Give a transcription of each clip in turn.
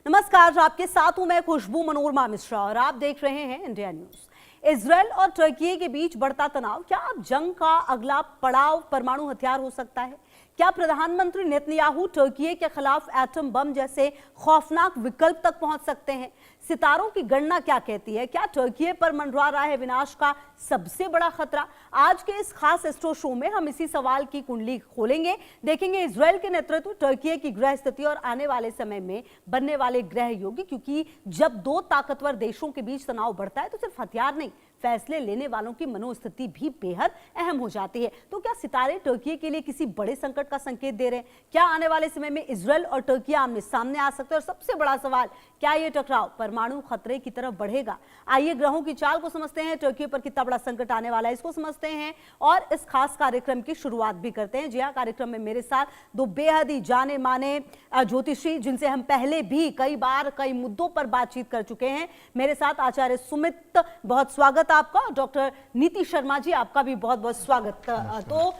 नमस्कार, आपके साथ हूं मैं खुशबू मनोरमा मिश्रा और आप देख रहे हैं इंडिया न्यूज। इजरायल और तुर्की के बीच बढ़ता तनाव, क्या अब जंग का अगला पड़ाव परमाणु हथियार हो सकता है? क्या प्रधानमंत्री नेतन्याहू तुर्की के खिलाफ एटम बम जैसे खौफनाक विकल्प तक पहुंच सकते हैं? सितारों की गणना क्या कहती है? क्या तुर्की पर मंडरा रहा है विनाश का सबसे बड़ा खतरा? आज के इस खास एस्ट्रो शो में हम इसी सवाल की कुंडली खोलेंगे, देखेंगे इजरायल के नेतृत्व, तुर्की की ग्रह स्थिति और आने वाले समय में बनने वाले ग्रह योग। क्योंकि जब दो ताकतवर देशों के बीच तनाव बढ़ता है तो सिर्फ हथियार नहीं, फैसले लेने वालों की मनोस्थिति भी बेहद अहम हो जाती है। तो क्या सितारे तुर्की के लिए किसी बड़े संकट का संकेत दे रहे हैं? क्या आने वाले समय में इजरायल और तुर्की आमने सामने आ सकते हैं? और सबसे बड़ा सवाल, क्या ये टकराव परमाणु खतरे की तरफ बढ़ेगा? आइए ग्रहों की चाल को समझते हैं, तुर्की पर कितना बड़ा संकट आने वाला है इसको समझते हैं और इस खास कार्यक्रम की शुरुआत भी करते हैं। जी हाँ, कार्यक्रम में मेरे साथ दो बेहद ही जाने माने ज्योतिषी, जिनसे हम पहले भी कई बार कई मुद्दों पर बातचीत कर चुके हैं। मेरे साथ आचार्य सुमित, बहुत स्वागत आपका। डॉक्टर नीति शर्मा जी, आपका भी बहुत बहुत स्वागत। तो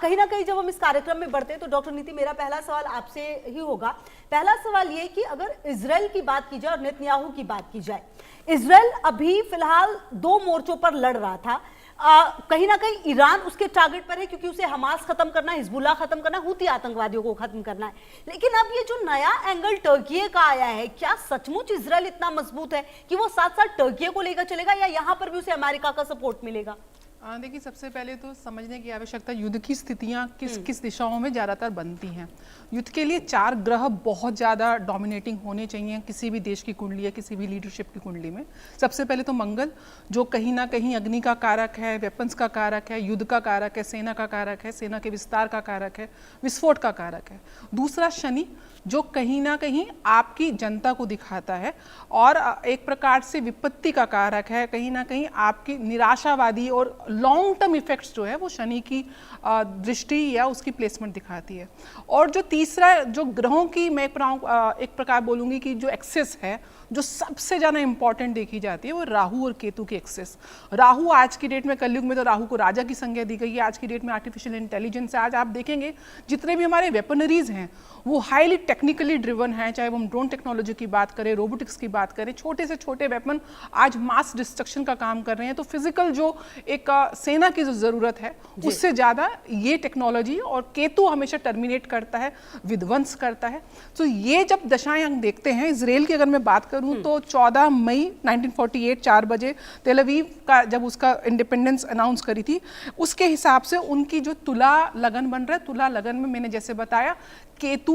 कहीं ना कहीं जब हम इस कार्यक्रम में बढ़ते हैं तो डॉक्टर नीति, मेरा पहला सवाल आपसे ही होगा। पहला सवाल ये कि अगर इजरायल की बात की जाए और नेतन्याहू की बात की जाए, इजरायल अभी फिलहाल दो मोर्चों पर लड़ रहा था। कहीं ना कहीं ईरान उसके टारगेट पर है क्योंकि उसे हमास खत्म करना है, हिजबुल्लाह खत्म करना है, हुती आतंकवादियों को खत्म करना है। लेकिन अब ये जो नया एंगल तुर्की का आया है, क्या सचमुच इजरायल इतना मजबूत है कि वो साथ साथ तुर्की को लेकर चलेगा या यहां पर भी उसे अमेरिका का सपोर्ट मिलेगा? देखिए, सबसे पहले तो समझने की आवश्यकता, युद्ध की स्थितियां किस किस दिशाओं में ज़्यादातर बनती हैं। युद्ध के लिए चार ग्रह बहुत ज़्यादा डोमिनेटिंग होने चाहिए किसी भी देश की कुंडली या किसी भी लीडरशिप की कुंडली में। सबसे पहले तो मंगल, जो कहीं ना कहीं अग्नि का कारक है, वेपन्स का कारक है, युद्ध का कारक है, सेना का कारक है, सेना के विस्तार का कारक है, विस्फोट का कारक है। दूसरा शनि, जो कहीं ना कहीं आपकी जनता को दिखाता है और एक प्रकार से विपत्ति का कारक है, कहीं ना कहीं आपकी निराशावादी और लॉन्ग टर्म इफेक्ट्स जो है वो शनि की दृष्टि या उसकी प्लेसमेंट दिखाती है। और जो तीसरा, जो ग्रहों की मैं एक प्रकार बोलूँगी कि जो एक्सेस है, जो सबसे ज़्यादा इंपॉर्टेंट देखी जाती है, वो राहु और केतु की एक्सेस। राहु आज की डेट में, कलयुग में तो राहु को राजा की संज्ञा दी गई है। आज की डेट में आर्टिफिशियल इंटेलिजेंस है। आज आप देखेंगे जितने भी हमारे वेपनरीज हैं वो हाईली टेक्निकली ड्रिवन हैं, चाहे वो हम ड्रोन टेक्नोलॉजी की बात करें, रोबोटिक्स की बात करें, छोटे से छोटे वेपन आज मास डिस्ट्रक्शन का काम कर रहे हैं। तो फिजिकल जो एक सेना की जो ज़रूरत है उससे ज़्यादा ये टेक्नोलॉजी, और केतु हमेशा टर्मिनेट करता है, विध्वंस करता है। तो ये जब दशाएं हम देखते हैं, इसराइल की अगर मैं बात करूं तो 14 मई 1948 4 बजे तेल अवीव का जब उसका इंडिपेंडेंस अनाउंस करी थी, उसके हिसाब से उनकी जो तुला लगन बन रहा है, तुला लगन में मैंने जैसे बताया केतु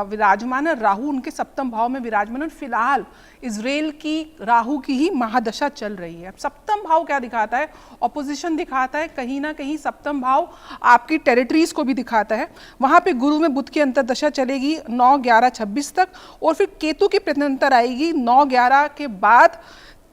विराजमान है, राहु उनके सप्तम भाव में विराजमान है। फिलहाल इजराइल की राहु की ही महादशा चल रही है। सप्तम भाव क्या दिखाता है? ऑपोजिशन दिखाता है। कहीं ना कहीं सप्तम भाव आपकी टेरिटरीज को भी दिखाता है। वहाँ पे गुरु में बुध की अंतर्दशा चलेगी 9/11/26 तक, और फिर केतु की प्रत्यंतर आएगी 9/11 के बाद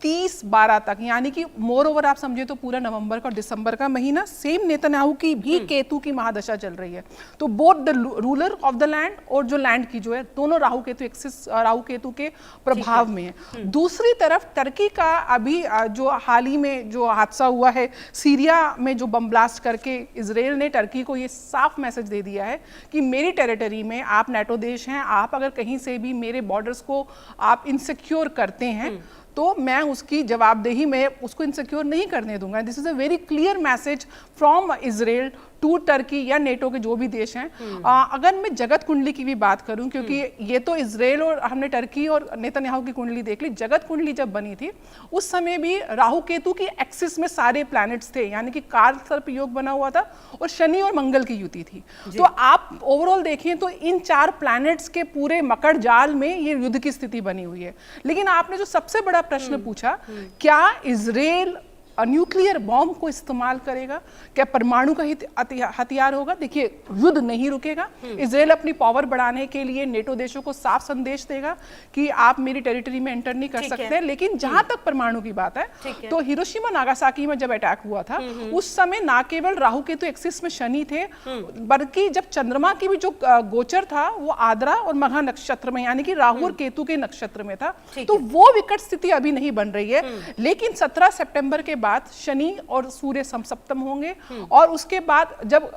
30/12 तक, यानी कि मोर ओवर आप समझे तो पूरा नवंबर का और दिसंबर का महीना। सेम नेतन्याहू की भी केतु की महादशा चल रही है। तो both the ruler of the land और जो लैंड की जो है, दोनों राहु केतु एक्सिस, राहु केतु के प्रभाव में है। दूसरी तरफ टर्की का अभी जो हाल ही में जो हादसा हुआ है, सीरिया में जो बम ब्लास्ट करके इजराइल ने टर्की को ये साफ मैसेज दे दिया है कि मेरी टेरिटरी में आप नेटो देश हैं, आप अगर कहीं से भी मेरे बॉर्डर्स को आप इनसिक्योर करते हैं तो मैं उसकी जवाबदेही में उसको इनसिक्योर नहीं करने दूंगा। This is a very clear message from Israel to Turkey या नेटो के जो भी देश हैं। अगर मैं जगत कुंडली की भी बात करूं, क्योंकि ये तो इजराइल और हमने टर्की और नेतन्याहू की कुंडली देख ली, जगत कुंडली जब बनी थी उस समय भी राहु केतु की एक्सिस में सारे प्लैनेट्स थे, यानी कि कार सर्प योग बना हुआ था और शनि और मंगल की युति थी। तो आप ओवरऑल देखें तो इन चार प्लैनेट्स के पूरे मकड़ जाल में ये युद्ध की स्थिति बनी हुई है। लेकिन आपने जो सबसे बड़ा प्रश्न पूछा, क्या इजराइल न्यूक्लियर बॉम्ब को इस्तेमाल करेगा, क्या परमाणु का हथियार होगा? देखिए, युद्ध नहीं रुकेगा। इजराइल अपनी पावर बढ़ाने के लिए नेटो देशों को साफ संदेश देगा कि आप मेरी टेरिटरी में एंटर नहीं कर सकते। लेकिन जहां तक परमाणु की बात है तो हिरोशिमा नागासाकी में जब अटैक हुआ था उस समय ना केवल राहु केतु एक्सिस में शनि थे, बल्कि जब चंद्रमा की भी जो गोचर था वो आद्रा और मघा नक्षत्र में, यानी कि राहु और केतु के नक्षत्र में था। तो वो विकट स्थिति अभी नहीं बन रही है। लेकिन 17 सितंबर के बाद शनि और सूर्य समसप्तम होंगे और उसके बाद जब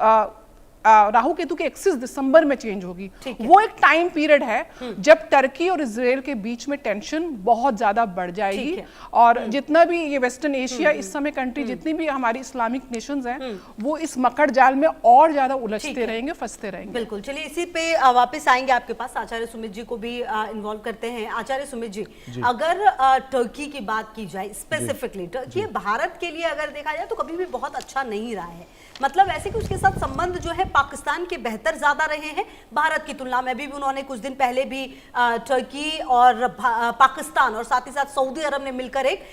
राहु केतु के एक्सिस दिसंबर में चेंज होगी। वो एक टाइम पीरियड है जब टर्की और इजराइल के बीच में टेंशन बहुत ज्यादा बढ़ जाएगी और जितना भी ये वेस्टर्न एशिया इस समय कंट्री जितनी भी हमारी इस्लामिक नेशंस हैं वो इस मकड़ जाल में और ज्यादा उलझते रहेंगे, फंसते रहेंगे। बिल्कुल, चलिए इसी पे वापस आएंगे आपके पास, आचार्य सुमित जी को भी इन्वॉल्व करते हैं। आचार्य सुमित जी, अगर टर्की की बात की जाए स्पेसिफिकली, टर्की भारत के लिए अगर देखा जाए तो कभी भी बहुत अच्छा नहीं रहा है, मतलब ऐसे कि उसके साथ संबंध जो है पाकिस्तान के बेहतर ज्यादा रहे हैं भारत की तुलना में। अभी भी उन्होंने कुछ दिन पहले भी टर्की और पाकिस्तान और साथ ही साथ सऊदी अरब ने मिलकर एक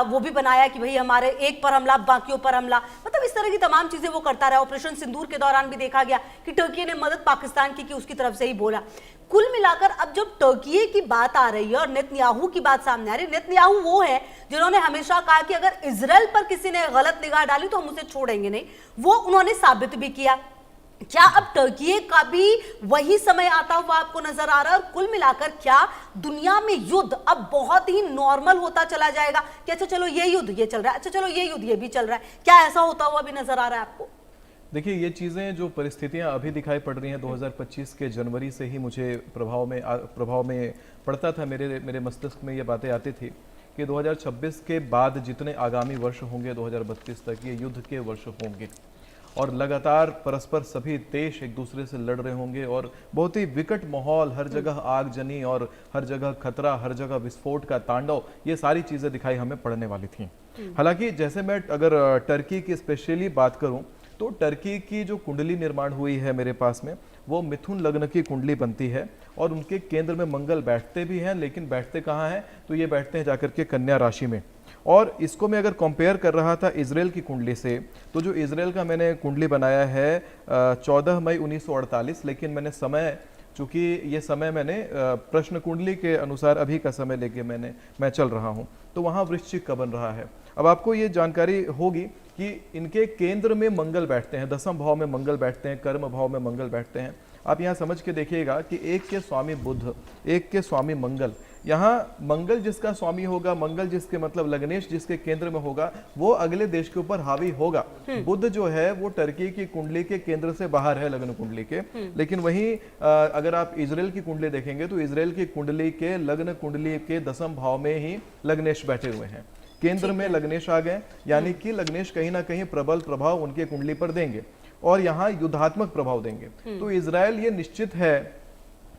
वो भी बनाया कि भाई हमारे एक पर हमला बाकियों पर हमला, मतलब इस तरह की तमाम चीजें वो करता रहा। ऑपरेशन सिंदूर के दौरान भी देखा गया कि टर्की ने मदद पाकिस्तान की उसकी तरफ से ही बोला। कुल मिलाकर अब जब टर्की की बात आ रही है और नेतन्याहू की बात सामने आ रही है, नेतन्याहू वो है जिन्होंने हमेशा कहा कि अगर इजराइल पर किसी ने गलत निगाह डाली तो हम उसे छोड़ेंगे नहीं, वो उन्होंने साबित भी किया। क्या अब टर्की का भी वही समय आता हुआ आपको नजर आ रहा है? और कुल मिलाकर क्या दुनिया में युद्ध अब बहुत ही नॉर्मल होता चला जाएगा कि अच्छा चलो ये युद्ध ये चल रहा है, अच्छा चलो ये युद्ध ये भी चल रहा है, क्या ऐसा होता हुआ भी नजर आ रहा है आपको? देखिए, ये चीज़ें जो परिस्थितियां अभी दिखाई पड़ रही हैं 2025 के जनवरी से ही मुझे प्रभाव में पड़ता था, मेरे मस्तिष्क में ये बातें आती थी कि 2026 के बाद जितने आगामी वर्ष होंगे 2032 तक ये युद्ध के वर्ष होंगे और लगातार परस्पर सभी देश एक दूसरे से लड़ रहे होंगे और बहुत ही विकट माहौल, हर जगह आगजनी और हर जगह खतरा, हर जगह विस्फोट का तांडव, ये सारी चीज़ें दिखाई हमें पड़ने वाली थी। हालांकि जैसे मैं अगर टर्की की स्पेशली बात करूं तो टर्की की जो कुंडली निर्माण हुई है मेरे पास में, वो मिथुन लग्न की कुंडली बनती है और उनके केंद्र में मंगल बैठते भी हैं, लेकिन बैठते कहाँ हैं तो ये बैठते हैं जाकर के कन्या राशि में। और इसको मैं अगर कंपेयर कर रहा था इजराइल की कुंडली से, तो जो इजराइल का मैंने कुंडली बनाया है 14 मई 1948, लेकिन मैंने समय, चूंकि ये समय मैंने प्रश्न कुंडली के अनुसार अभी का समय लेके मैं चल रहा हूँ, तो वहाँ वृश्चिक का बन रहा है। अब आपको ये जानकारी होगी कि इनके केंद्र में मंगल बैठते हैं, दसम भाव में मंगल बैठते हैं, कर्म भाव में मंगल बैठते हैं। आप यहाँ समझ के देखिएगा कि एक के स्वामी बुध, एक के स्वामी मंगल, यहाँ मंगल जिसका स्वामी होगा, मंगल जिसके मतलब लग्नेश जिसके केंद्र में होगा, वो अगले देश के ऊपर हावी होगा। बुध जो है वो टर्की की कुंडली के केंद्र से बाहर है, लग्न कुंडली के, लेकिन वहीं अगर आप इजराइल की कुंडली देखेंगे तो इजराइल की कुंडली के लग्न कुंडली के दसम भाव में ही लग्नेश बैठे हुए हैं, केंद्र में लग्नेश आ गए, यानी कि लग्नेश कहीं ना कहीं प्रबल प्रभाव उनके कुंडली पर देंगे और यहाँ युद्धात्मक प्रभाव देंगे। तो इजराइल ये निश्चित है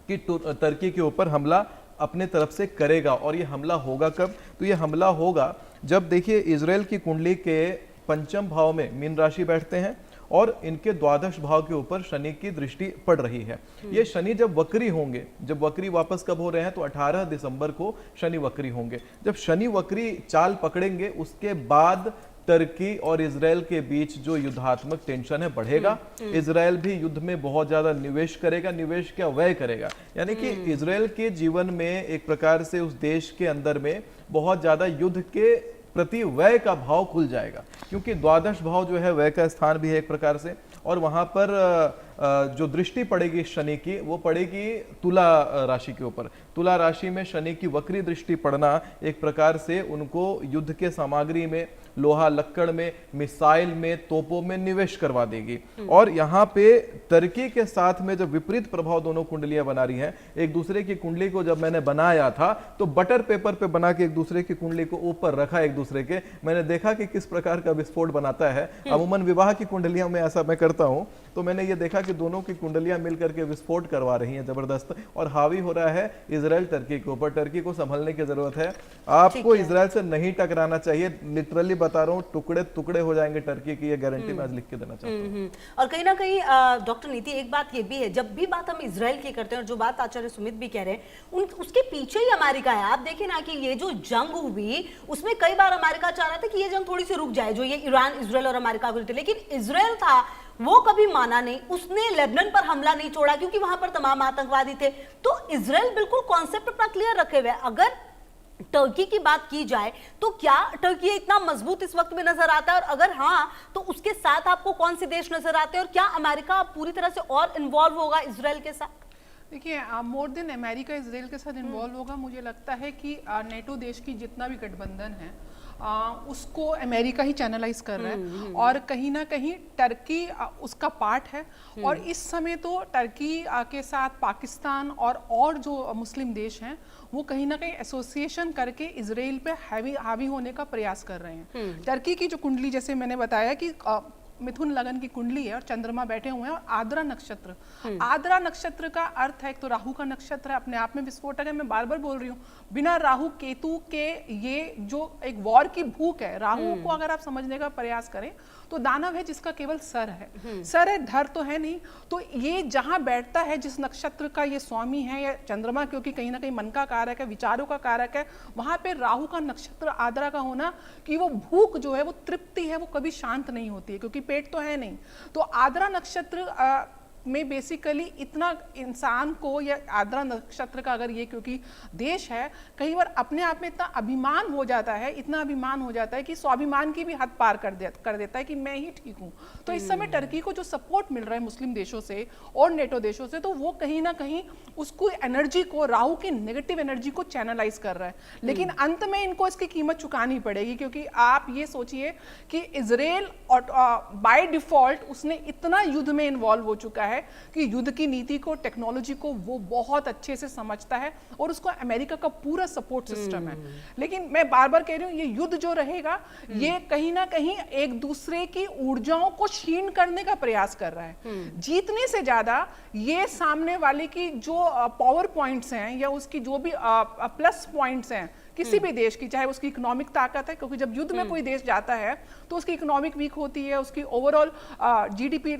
कि टर्की के ऊपर हमला अपने तरफ से करेगा। और ये हमला होगा कब? तो ये हमला होगा जब, देखिए, इजराइल की कुंडली के पंचम भाव में मीन राशि बैठते हैं और इनके द्वादश भाव के ऊपर शनि की दृष्टि पड़ रही है। ये शनि जब वक्री होंगे, जब वक्री वापस कब हो रहे हैं तो 18 दिसंबर को शनि वक्री होंगे। जब शनि वक्री चाल पकड़ेंगे उसके बाद टर्की और इजराइल के बीच जो युद्धात्मक टेंशन है बढ़ेगा। इजराइल भी युद्ध में बहुत ज्यादा निवेश करेगा, निवेश क्या व्यय करेगा, यानी कि इजराइल के जीवन में एक प्रकार से उस देश के अंदर में बहुत ज्यादा युद्ध के प्रति व्यय का भाव खुल जाएगा, क्योंकि द्वादश भाव जो है व्यय का स्थान भी है एक प्रकार से, और वहां पर जो दृष्टि पड़ेगी शनि की वो पड़ेगी तुला राशि के ऊपर। तुला राशि में शनि की वक्री दृष्टि पड़ना एक प्रकार से उनको युद्ध के सामग्री में, लोहा लक्कड़ में, मिसाइल में, तोपों में निवेश करवा देगी। और यहाँ पे टर्की के साथ में जब विपरीत प्रभाव दोनों कुंडलियां बना रही हैं, एक दूसरे की कुंडली को जब मैंने बनाया था तो बटर पेपर पे बना के एक दूसरे की कुंडली को ऊपर रखा, एक दूसरे के, मैंने देखा कि किस प्रकार का विस्फोट बनाता है। अमूमन विवाह की कुंडलियों में ऐसा मैं करता हूं, तो मैंने ये देखा कि दोनों की कुंडलियां मिलकर के विस्फोट करवा रही हैं जबरदस्त, और हावी हो रहा है इजराइल टर्की के ऊपर। टर्की को संभलने की जरूरत है, आपको इजराइल से नहीं टकराना चाहिए। लिटरली बता रहा हूँ, टुकड़े टुकड़े हो जाएंगे टर्की की, ये गारंटी मैं आज लिख के देना चाहता हूँ। और कहीं ना कहीं डॉक्टर नीति, एक बात ये भी है, जब भी बात हम इजराइल की करते हैं और जो बात आचार्य सुमित भी कह रहे हैं, उसके पीछे ही अमेरिका है। आप देखिए ना कि ये जो जंग हुई उसमें कई बार अमेरिका चाह रहा था कि ये जंग थोड़ी सी रुक जाए, जो ये ईरान, इजराइल और अमेरिका को, लेकिन इजराइल था वो कभी माना नहीं, उसने लेबनान पर हमला नहीं छोड़ा क्योंकि वहां पर तमाम आतंकवादी थे। तो इजराइल बिल्कुल कॉन्सेप्ट अपना क्लियर रखे हुए। अगर टर्की की बात की जाए तो क्या टर्की इतना मजबूत इस वक्त में नजर आता है, और अगर हाँ तो उसके साथ आपको कौन से देश नजर आते हैं, और क्या अमेरिका पूरी तरह से और इन्वॉल्व होगा इजराइल के साथ? देखिए, मोर देन अमेरिका इजराइल के साथ इन्वॉल्व होगा, मुझे लगता है कि नेटो देश की जितना भी गठबंधन है उसको अमेरिका ही चैनलाइज कर रहा है और कहीं ना कहीं टर्की उसका पार्ट है। और इस समय तो टर्की के साथ पाकिस्तान और जो मुस्लिम देश हैं वो कहीं ना कहीं एसोसिएशन करके इजराइल पे हावी होने का प्रयास कर रहे हैं। टर्की की जो कुंडली, जैसे मैंने बताया कि मिथुन लगन की कुंडली है और चंद्रमा बैठे हुए हैं और आद्रा नक्षत्र, आद्रा नक्षत्र का अर्थ है, एक तो राहु का नक्षत्र है, अपने आप में विस्फोटक है। मैं बार बार बोल रही हूँ, बिना राहु केतु के ये जो एक वॉर की भूख है, राहु को अगर आप समझने का प्रयास करें तो दानव है जिसका केवल सर है, सर है, धर तो है नहीं। तो ये जहां बैठता है, जिस नक्षत्र का ये स्वामी है या चंद्रमा, क्योंकि कहीं ना कहीं मन का कारक है, विचारों का कारक है, वहां पे राहु का नक्षत्र आद्रा का होना कि वो भूख जो है, वो तृप्ति है, वो कभी शांत नहीं होती है, क्योंकि पेट तो है नहीं। तो आद्रा नक्षत्र में बेसिकली इतना इंसान को, या आद्रा नक्षत्र का अगर ये, क्योंकि देश है, कई बार अपने आप में इतना अभिमान हो जाता है, इतना अभिमान हो जाता है कि स्वाभिमान की भी हद पार कर देता है कि मैं ही ठीक हूँ। तो इस समय टर्की को जो सपोर्ट मिल रहा है मुस्लिम देशों से और नेटो देशों से, तो वो कहीं ना कहीं उसको एनर्जी को, राहु की नेगेटिव एनर्जी को चैनलाइज कर रहा है। लेकिन अंत में इनको इसकी कीमत चुकानी पड़ेगी, क्योंकि आप ये सोचिए कि इजराइल बाय डिफॉल्ट उसने इतना युद्ध में इन्वॉल्व हो चुका है कि युद्ध की नीति को, टेक्नोलॉजी को वो बहुत अच्छे से समझता है और उसको अमेरिका का पूरा सपोर्ट सिस्टम है। लेकिन मैं बार बार कह रही हूँ, ये युद्ध जो रहेगा ये कहीं ना कहीं एक दूसरे की ऊर्जाओं को क्षीण करने का प्रयास कर रहा है। जीतने से ज्यादा ये सामने वाले की जो पावर पॉइंट्स हैं या उसकी जो भी प्लस पॉइंट्स हैं किसी भी देश की, चाहे उसकी इकोनॉमिक ताकत है, क्योंकि जब युद्ध में कोई देश जाता है तो उसकी इकोनॉमिक वीक होती है, उसकी ओवरऑल जीडीपी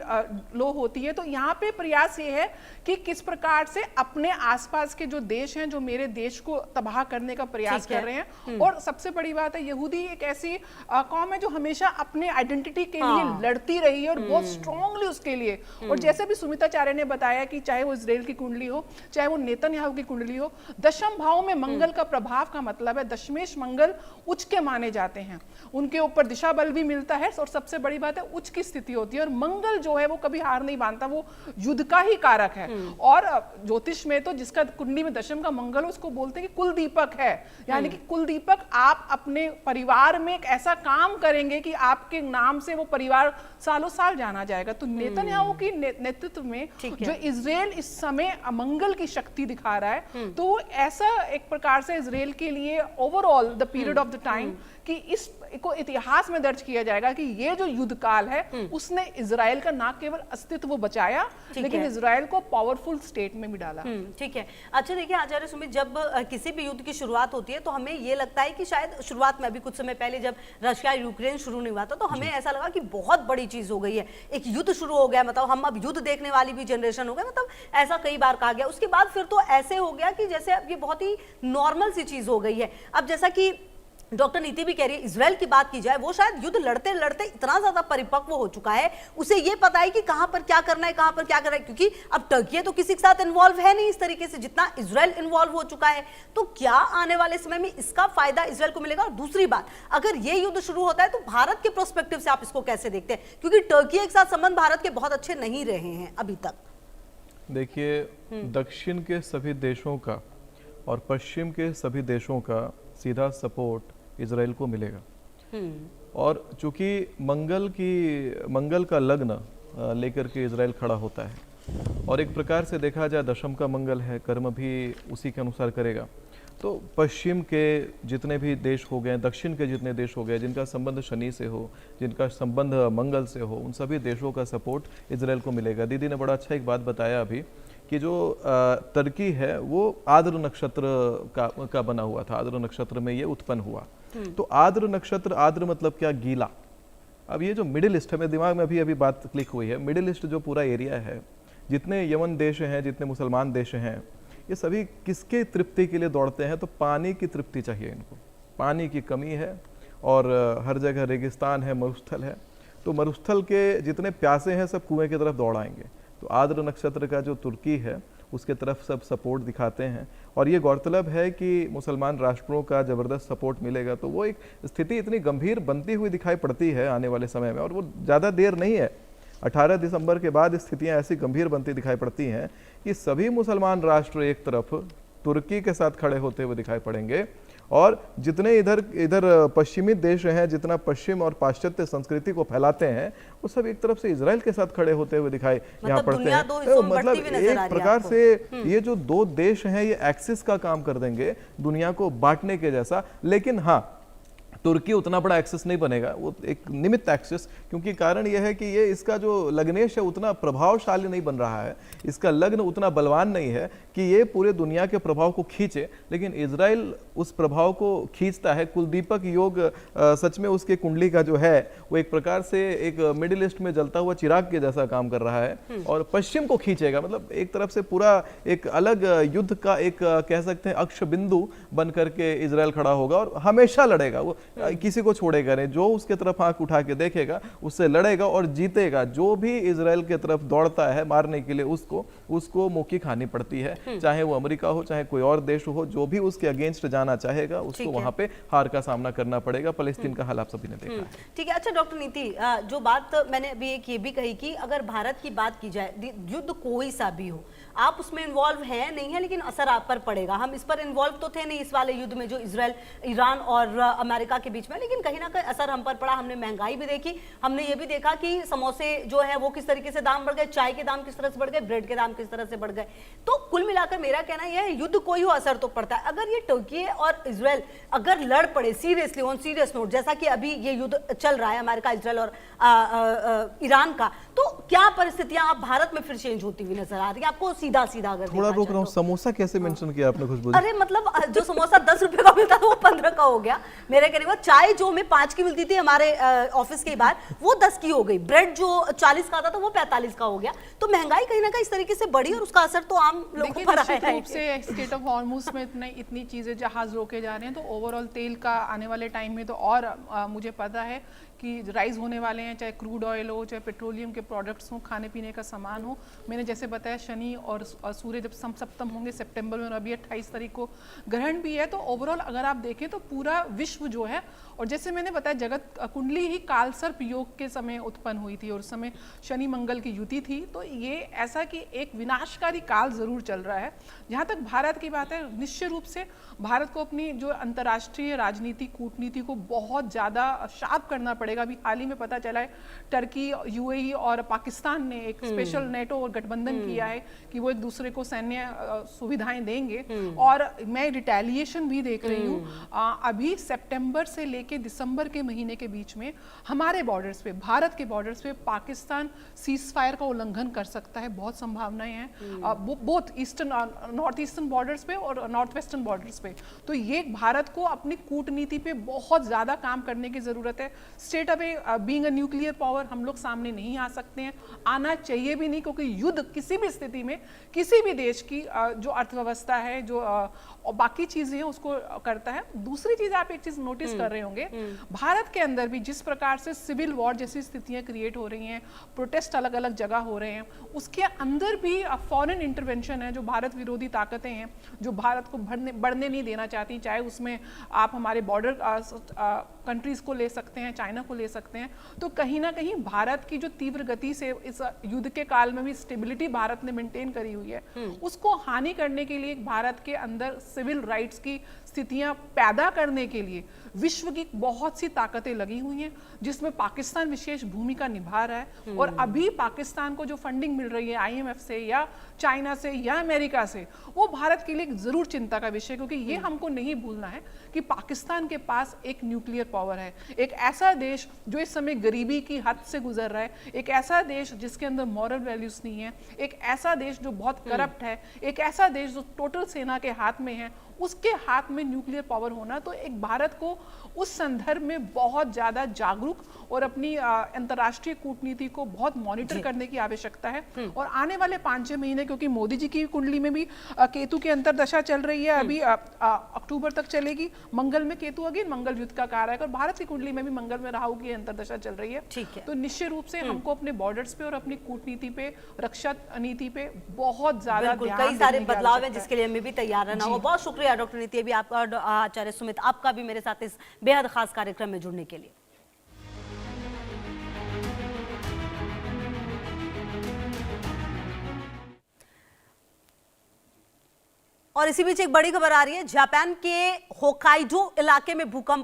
लो होती है। तो यहाँ पे प्रयास ये है कि किस प्रकार से अपने आसपास के जो देश हैं, जो मेरे देश को तबाह करने का प्रयास कर रहे हैं। और सबसे बड़ी बात है, यहूदी एक ऐसी कौम है जो हमेशा अपने आइडेंटिटी के लिए लड़ती रही है और बहुत स्ट्रांगली उसके लिए। और जैसे भी सुमिताचार्य ने बताया कि चाहे वो इजराइल की कुंडली हो, चाहे वो नेतन्याहू की कुंडली हो, दशम भाव में मंगल का प्रभाव का मतलब है दशमेश मंगल उच्च के माने जाते हैं, उनके ऊपर दिशा बल भी मिलता है और सबसे बड़ी बात है उच्च की स्थिति होती है। और मंगल जो है वो कभी हार नहीं मानता, वो युद्ध का ही कारक है। और ज्योतिष में तो जिसका कुंडली में दशम का मंगल, उसको बोलते हैं कि कुल दीपक है, यानी कि कुल दीपक, आप अपने परिवार में एक ऐसा काम करेंगे कि आपके नाम से वो परिवार सालों साल जाना जाएगा। तो नेतन्याहू की नेतृत्व में जो इजराइल इस समय मंगल की शक्ति दिखा रहा है, तो वो ऐसा एक प्रकार से इजराइल के लिए overall the period of the time कि इसको इतिहास में दर्ज किया जाएगा कि ये जो युद्ध काल है उसने इजराइल का ना केवल अस्तित्व बचाया, लेकिन इजराइल को पावरफुल स्टेट में भी डाला। ठीक है। अच्छा देखिए आचार्य सुमित, जब किसी भी युद्ध की शुरुआत होती है तो हमें ये लगता है कि शायद शुरुआत में, अभी कुछ समय पहले जब रशिया यूक्रेन शुरू नहीं हुआ था, तो हमें ऐसा लगा कि बहुत बड़ी चीज हो गई है, एक युद्ध शुरू हो गया, मतलब हम अब युद्ध देखने वाली भी जनरेशन हो गए, मतलब ऐसा कई बार कहा गया। उसके बाद फिर तो ऐसे हो गया कि जैसे अब ये बहुत ही नॉर्मल सी चीज हो गई है। अब जैसा कि डॉक्टर नीति भी कह रही है, इजराइल की बात की जाए, वो शायद युद्ध लड़ते लड़ते इतना ज्यादा परिपक्व हो चुका है, उसे ये पता है कि कहां पर क्या करना है, कहां पर क्या करना है, क्योंकि अब टर्की तो किसी के साथ इन्वॉल्व है नहीं इस तरीके से जितना इजराइल इन्वॉल्व हो चुका है। तो क्या आने वाले समय में इसका फायदा इजराइल को मिलेगा? और दूसरी बात, अगर ये युद्ध शुरू होता है तो भारत के प्रोस्पेक्टिव से आप इसको कैसे देखते हैं, क्योंकि टर्की के साथ संबंध भारत के बहुत अच्छे नहीं रहे हैं अभी तक। देखिए, दक्षिण के सभी देशों का और पश्चिम के सभी देशों का सीधा सपोर्ट इजराइल को मिलेगा। और चूंकि मंगल का लग्न लेकर के इजराइल खड़ा होता है और एक प्रकार से देखा जाए दशम का मंगल है, कर्म भी उसी के अनुसार करेगा। तो पश्चिम के जितने भी देश हो गए, दक्षिण के जितने देश हो गए, जिनका संबंध शनि से हो, जिनका संबंध मंगल से हो, उन सभी देशों का सपोर्ट इजराइल को मिलेगा। दीदी ने बड़ा अच्छा एक बात बताया अभी कि जो टर्की है वो आद्र नक्षत्र का बना हुआ था, आद्र नक्षत्र में ये उत्पन्न हुआ। तो आद्र नक्षत्र, आद्र मतलब क्या? गीला। अब ये जो मिडिल ईस्ट है, मेरे दिमाग में अभी बात क्लिक हुई है, मिडिल ईस्ट जो पूरा एरिया है, जितने यमन देश हैं, जितने मुसलमान देश हैं, ये सभी किसके तृप्ति के लिए दौड़ते हैं? तो पानी की तृप्ति चाहिए इनको, पानी की कमी है और हर जगह रेगिस्तान है, मरुस्थल है। तो मरुस्थल के जितने प्यासे हैं सब कुएं की तरफ दौड़ आएंगे। तो आद्र नक्षत्र का जो तुर्की है उसके तरफ सब सपोर्ट दिखाते हैं। और ये गौरतलब है कि मुसलमान राष्ट्रों का ज़बरदस्त सपोर्ट मिलेगा, तो वो एक स्थिति इतनी गंभीर बनती हुई दिखाई पड़ती है आने वाले समय में, और वो ज़्यादा देर नहीं है। 18 दिसंबर के बाद स्थितियां ऐसी गंभीर बनती दिखाई पड़ती हैं कि सभी मुसलमान राष्ट्र एक तरफ तुर्की के साथ खड़े होते हुए दिखाई पड़ेंगे और जितने इधर इधर पश्चिमी देश हैं, जितना पश्चिम और पाश्चात्य संस्कृति को फैलाते हैं, वो सब एक तरफ से इजराइल के साथ खड़े होते हुए दिखाई यहाँ पड़ते दुनिया हैं। दो हिस्सों में मतलब बढ़ती हुई नजर आ रही एक है प्रकार आपको। से ये जो दो देश हैं ये एक्सिस का काम कर देंगे, दुनिया को बांटने के जैसा। लेकिन हाँ, तुर्की उतना बड़ा एक्सेस नहीं बनेगा, वो एक निमित्त एक्सेस, क्योंकि कारण यह है कि ये इसका जो लग्नेश है उतना प्रभावशाली नहीं बन रहा है, इसका लग्न उतना बलवान नहीं है कि ये पूरे दुनिया के प्रभाव को खींचे। लेकिन इजराइल उस प्रभाव को खींचता है। कुलदीपक योग सच में उसके कुंडली का जो है वो एक प्रकार से एक मिडिल ईस्ट में जलता हुआ चिराग के जैसा काम कर रहा है और पश्चिम को खींचेगा। मतलब एक तरफ से पूरा एक अलग युद्ध का एक कह सकते हैं अक्ष बिंदु बन करके इजराइल खड़ा होगा और हमेशा लड़ेगा, वो किसी को छोड़ेगा नहीं। जो उसके तरफ आंख उठा के देखेगा उससे लड़ेगा और जीतेगा। जो भी इजराइल के तरफ दौड़ता है मारने के लिए उसको मुक्की खानी पड़ती है, चाहे वो अमेरिका हो चाहे कोई और देश हो। जो भी उसके अगेंस्ट जाना चाहेगा उसको वहां पे हार का सामना करना पड़ेगा। फलस्तीन का हाल आप सभी ने देखा है। ठीक है। अच्छा डॉक्टर नीति, जो बात मैंने अभी एक ये भी कही कि अगर भारत की बात की जाए, युद्ध कोई सा भी हो, आप उसमें इन्वॉल्व हैं नहीं है, लेकिन असर आप पर पड़ेगा। हम इस पर इन्वॉल्व तो थे नहीं इस वाले युद्ध में जो इजराइल ईरान और अमेरिका के बीच में, लेकिन कहीं ना कहीं असर हम पर पड़ा। हमने महंगाई भी देखी, हमने ये भी देखा कि समोसे जो है वो किस तरीके से दाम बढ़ गए, चाय के दाम किस तरह से बढ़ गए, ब्रेड के दाम किस तरह से बढ़ गए। तो कुल मिलाकर मेरा कहना यह है, युद्ध कोई हो असर तो पड़ता है। अगर ये तुर्की और इजराइल अगर लड़ पड़े सीरियसली ऑन सीरियस नोट, जैसा कि अभी ये युद्ध चल रहा है अमेरिका इजराइल और ईरान का, तो क्या परिस्थितियां आप भारत में फिर चेंज होती हुई नजर आ रही है आपको? सीधा सीधा अगर थोड़ा रोक रहा हूँ, समोसा कैसे मेंशन किया आपने खुशबू? अरे मतलब जो समोसा 10 रुपए का मिलता था वो 15 का हो गया मेरे कहने को। चाय जो हमें 5 की मिलती थी हमारे ऑफिस के बाहर वो 10 की हो गई। ब्रेड जो 40 का आता था वो 45 का हो गया। तो महंगाई कहीं ना कहीं इस तरीके से बढ़ी और उसका असर तो आम लोगों पर निश्चित आया रूप से स्टेट ऑफ हॉर्मुज में इतनी चीजें जहाज रोके जा रहे हैं, तो ओवरऑल तेल का आने वाले टाइम में तो और मुझे पता है कि राइज होने वाले हैं, चाहे क्रूड ऑयल हो चाहे पेट्रोलियम के प्रोडक्ट्स हो, खाने पीने का सामान हो। मैंने जैसे बताया शनि और सूर्य जब सप्तम होंगे सितंबर में, और अभी 28 तारीख को ग्रहण भी है, तो ओवरऑल अगर आप देखें तो पूरा विश्व जो है, और जैसे मैंने बताया जगत कुंडली ही कालसर्प योग के समय उत्पन्न हुई थी और उस समय शनि मंगल की युति थी। तो ये ऐसा कि एक विनाशकारी काल जरूर चल रहा है। जहाँ तक भारत की बात है, निश्चित रूप से भारत को अपनी जो अंतर्राष्ट्रीय राजनीति कूटनीति को बहुत ज़्यादा शार्प करना पड़ेगा। अभी हाल ही में पता चला है टर्की, यूएई और पाकिस्तान ने एक स्पेशल नेटो और गठबंधन किया है कि वो एक दूसरे को सैन्य सुविधाएं देंगे, और मैं रिटेलिएशन भी देख रही हूँ। अभी सितंबर से लेके दिसंबर के महीने के बीच में हमारे बॉर्डर्स पे, भारत के बॉर्डर्स पे पाकिस्तान सीज फायर का उल्लंघन कर सकता है। बहुत संभावनाएं हैं both eastern north eastern borders पे और नॉर्थ वेस्टर्न बॉर्डर्स पे। तो ये भारत को अपनी कूटनीति पे बहुत ज्यादा काम करने की जरूरत है। State away being a nuclear power हम लोग सामने नहीं आ सकते हैं, आना चाहिए भी नहीं, क्योंकि युद्ध किसी भी स्थिति में किसी भी देश की जो अर्थव्यवस्था है, जो और बाकी चीजें हैं उसको करता है। दूसरी चीज आप एक चीज नोटिस कर रहे होंगे, भारत के अंदर भी जिस प्रकार से सिविल वॉर जैसी स्थितियां क्रिएट हो रही हैं, प्रोटेस्ट अलग अलग जगह हो रहे हैं, उसके अंदर भी फॉरेन इंटरवेंशन है, जो भारत विरोधी ताकतें हैं, जो भारत को बढ़ने नहीं देना चाहती। चाहे उसमें आप हमारे बॉर्डर कंट्रीज को ले सकते हैं, चाइना को ले सकते हैं। तो कहीं ना कहीं भारत की जो तीव्र गति से इस युद्ध के काल में भी स्टेबिलिटी भारत ने मेंटेन करी हुई है, उसको हानि करने के लिए भारत के अंदर सिविल राइट्स की स्थितियां पैदा करने के लिए विश्व की बहुत सी ताकतें लगी हुई हैं, जिसमें पाकिस्तान विशेष भूमिका निभा रहा है। और अभी पाकिस्तान को जो फंडिंग मिल रही है आईएमएफ से या चाइना से या अमेरिका से, वो भारत के लिए जरूर चिंता का विषय, क्योंकि ये हमको नहीं भूलना है कि पाकिस्तान के पास एक न्यूक्लियर पावर है, एक ऐसा देश जो इस समय गरीबी की हद से गुजर रहा है, एक ऐसा देश जिसके अंदर मॉरल वैल्यूज नहीं है, एक ऐसा देश जो बहुत करप्ट है, एक ऐसा देश जो टोटल सेना के हाथ में है, उसके हाथ में न्यूक्लियर पावर होना। तो एक भारत को उस संदर्भ में बहुत ज्यादा जागरूक और अपनी अंतर्राष्ट्रीय कूटनीति को बहुत मॉनिटर करने की आवश्यकता है। और आने वाले 5-6 महीने, क्योंकि मोदी जी की कुंडली में भी केतु की अंतरदशा चल रही है, अभी अक्टूबर तक चलेगी। मंगल में केतु अगेन मंगल युद्ध का कारक, और भारत की कुंडली में भी मंगल में राहु की अंतरदशा चल रही है। तो निश्चित रूप से हमको अपने बॉर्डर्स पे और अपनी कूटनीति पे, रक्षा नीति पे बहुत ज्यादा कई सारे बदलाव हैं जिसके लिए हमें भी तैयार रहना होगा। बहुत शुक्रिया डॉक्टर नीति, अभी आपका और आचार्य सुमित आपका भी मेरे साथ इस बेहद खास कार्यक्रम में जुड़ने के लिए। और इसी बीच एक बड़ी खबर आ रही है, जापान के होकाइडो इलाके में भूकंप